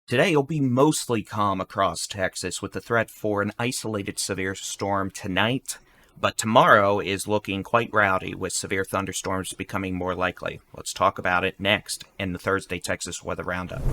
Today will be mostly calm across Texas with the threat for an isolated severe storm tonight, but tomorrow is looking quite rowdy with severe thunderstorms becoming more likely. Let's talk about it next in the Thursday Texas Weather Roundup.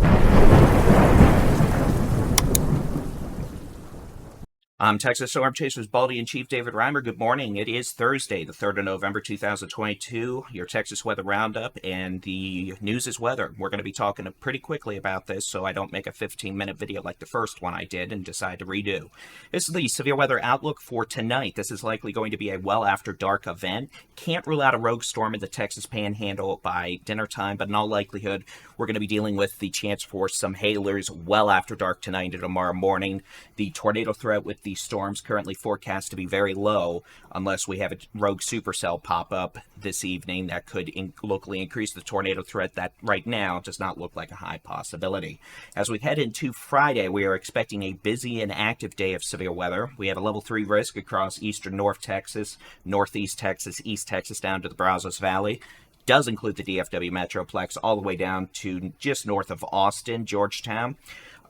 I'm Texas Storm Chasers Baldy and Chief David Reimer. Good morning. It is Thursday, the 3rd of November, 2022. Your Texas Weather Roundup, and the news is weather. We're going to be talking pretty quickly about this so I don't make a 15-minute video like the first one I did and decide to redo. This is the severe weather outlook for tonight. This is likely going to be a well after dark event. Can't rule out a rogue storm in the Texas Panhandle by dinner time, but in all likelihood, we're going to be dealing with the chance for some hailers well after dark tonight and tomorrow morning. The tornado threat with the storms currently forecast to be very low unless we have a rogue supercell pop up this evening that could locally increase the tornado threat that right now does not look like a high possibility. As we head into Friday, we are expecting a busy and active day of severe weather. We have a level 3 risk across eastern North Texas, northeast Texas, east Texas down to the Brazos Valley. Does include the DFW Metroplex all the way down to just north of Austin, Georgetown,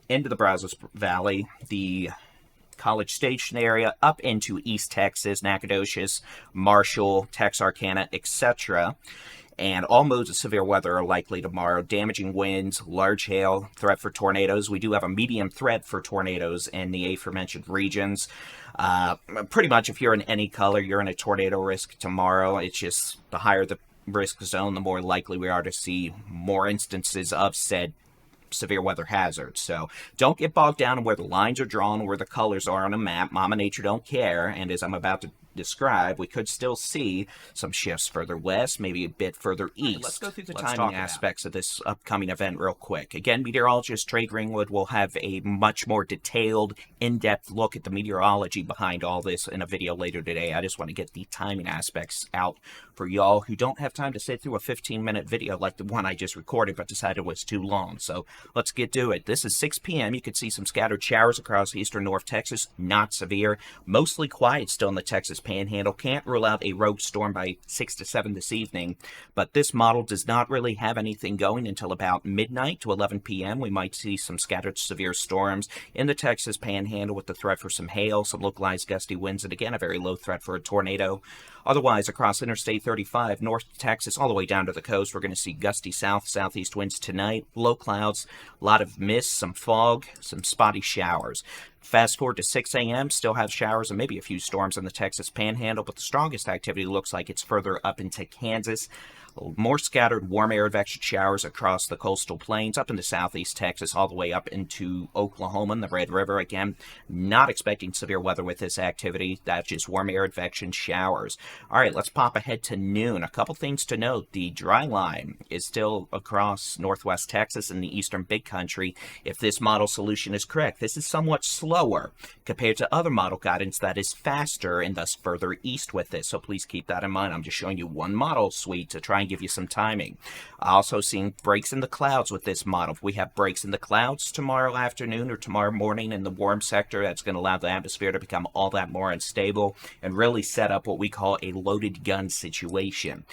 into the Brazos Valley, the College Station area, up into East Texas, Nacogdoches, Marshall, Texarkana, etc. And all modes of severe weather are likely tomorrow. Damaging winds, large hail, threat for tornadoes. We do have a medium threat for tornadoes in the aforementioned regions. Pretty much if you're in any color, you're in a tornado risk tomorrow. It's just the higher the risk zone, the more likely we are to see more instances of said severe weather hazards. So don't get bogged down in where the lines are drawn, where the colors are on a map. Mama Nature don't care, and as I'm about to describe, we could still see some shifts further west, maybe a bit further east. Right, let's go through the timing aspects of this upcoming event real quick. Again, meteorologist Trey Greenwood will have a much more detailed, in-depth look at the meteorology behind all this in a video later today. I just want to get the timing aspects out for y'all who don't have time to sit through a 15-minute video like the one I just recorded but decided was too long. So let's get to it. This is 6 p.m. You could see some scattered showers across eastern North Texas, not severe. Mostly quiet still in the Texas Panhandle. Can't rule out a rogue storm by 6 to 7 this evening, but this model does not really have anything going until about midnight to 11 p.m. We might see some scattered severe storms in the Texas Panhandle with the threat for some hail, some localized gusty winds, and again, a very low threat for a tornado. Otherwise, across Interstate 35, North Texas, all the way down to the coast, we're going to see gusty southeast winds tonight, low clouds, a lot of mist, some fog, some spotty showers. Fast forward to 6 a.m., still have showers and maybe a few storms in the Texas Panhandle, but the strongest activity looks like it's further up into Kansas. More scattered warm air advection showers across the coastal plains, up into southeast Texas, all the way up into Oklahoma and the Red River. Again, not expecting severe weather with this activity. That's just warm air advection showers. All right, let's pop ahead to noon. A couple things to note. The dry line is still across northwest Texas and the eastern big country. If this model solution is correct, this is somewhat slower compared to other model guidance that is faster and thus further east with this. So please keep that in mind. I'm just showing you one model suite to try and give you some timing. Also seeing breaks in the clouds with this model. If we have breaks in the clouds tomorrow afternoon or tomorrow morning in the warm sector, that's going to allow the atmosphere to become all that more unstable and really set up what we call a loaded gun situation.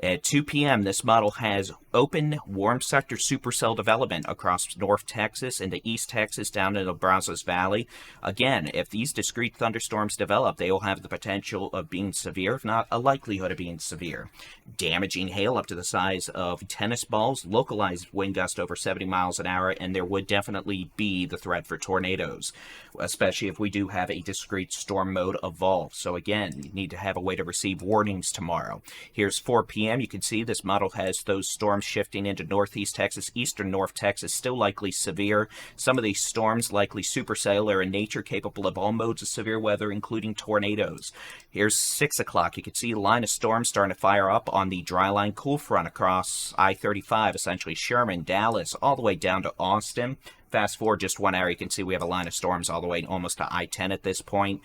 At 2 p.m., this model has open warm sector supercell development across North Texas into East Texas down into the Brazos Valley. Again, if these discrete thunderstorms develop, they will have the potential of being severe, if not a likelihood of being severe. Damaging hail up to the size of tennis balls, localized wind gust over 70 miles an hour, and there would definitely be the threat for tornadoes, especially if we do have a discrete storm mode evolve. So again, you need to have a way to receive warnings tomorrow. Here's 4 p.m. You can see this model has those storms shifting into northeast Texas, eastern North Texas, still likely severe. Some of these storms likely supercellular in nature, capable of all modes of severe weather, including tornadoes. Here's 6 o'clock. You can see a line of storms starting to fire up on the dry line cool front across I-35, essentially Sherman, Dallas, all the way down to Austin. Fast forward just 1 hour, you can see we have a line of storms all the way almost to I-10 at this point.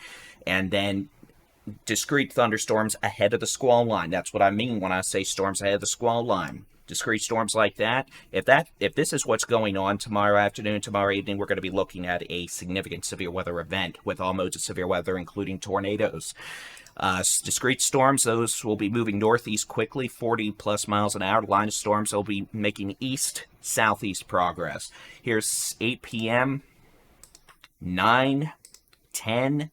And then discrete thunderstorms ahead of the squall line. That's what I mean when I say storms ahead of the squall line. Discrete storms like that. If this is what's going on tomorrow afternoon, tomorrow evening, we're going to be looking at a significant severe weather event with all modes of severe weather, including tornadoes. Discrete storms, those will be moving northeast quickly, 40 plus miles an hour. Line of storms will be making east southeast progress. Here's 8 p.m., 9, 10,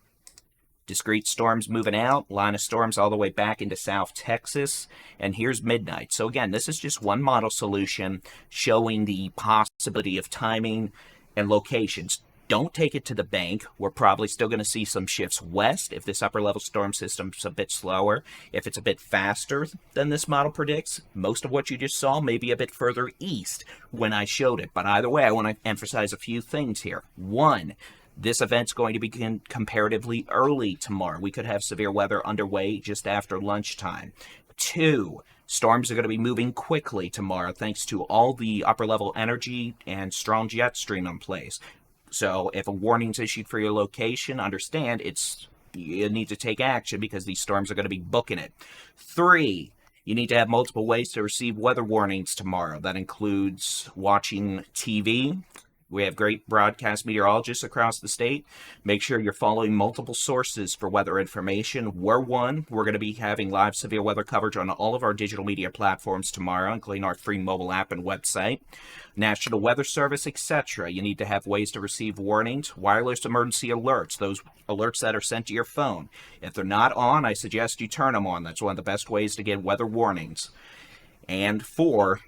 discrete storms moving out, line of storms all the way back into South Texas, and here's midnight. So again, this is just one model solution showing the possibility of timing and locations. Don't take it to the bank. We're probably still going to see some shifts west if this upper level storm system's a bit slower. If it's a bit faster than this model predicts, most of what you just saw may be a bit further east when I showed it. But either way, I want to emphasize a few things here. One, this event's going to begin comparatively early tomorrow. We could have severe weather underway just after lunchtime. 2, storms are going to be moving quickly tomorrow thanks to all the upper level energy and strong jet stream in place. So if a warning's issued for your location, understand you need to take action because these storms are going to be booking it. 3, you need to have multiple ways to receive weather warnings tomorrow. That includes watching TV. We have great broadcast meteorologists across the state. Make sure you're following multiple sources for weather information. We're one. We're going to be having live severe weather coverage on all of our digital media platforms tomorrow, including our free mobile app and website. National Weather Service, etc. You need to have ways to receive warnings. Wireless emergency alerts, those alerts that are sent to your phone. If they're not on, I suggest you turn them on. That's one of the best ways to get weather warnings. And 4,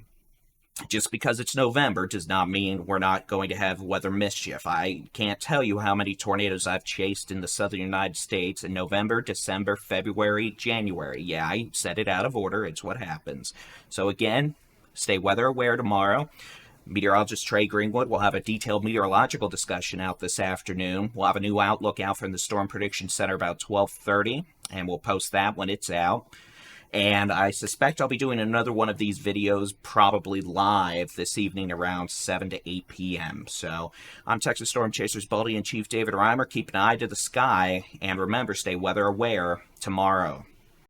just because it's November does not mean we're not going to have weather mischief. I can't tell you how many tornadoes I've chased in the southern United States in November, December, February, January. Yeah, I said it out of order. It's what happens. So again, stay weather aware tomorrow. Meteorologist Trey Greenwood will have a detailed meteorological discussion out this afternoon. We'll have a new outlook out from the Storm Prediction Center about 12:30, and we'll post that when it's out. And I suspect I'll be doing another one of these videos probably live this evening around 7 to 8 p.m. So I'm Texas Storm Chasers Baldy and Chief David Reimer. Keep an eye to the sky, and remember, stay weather aware tomorrow.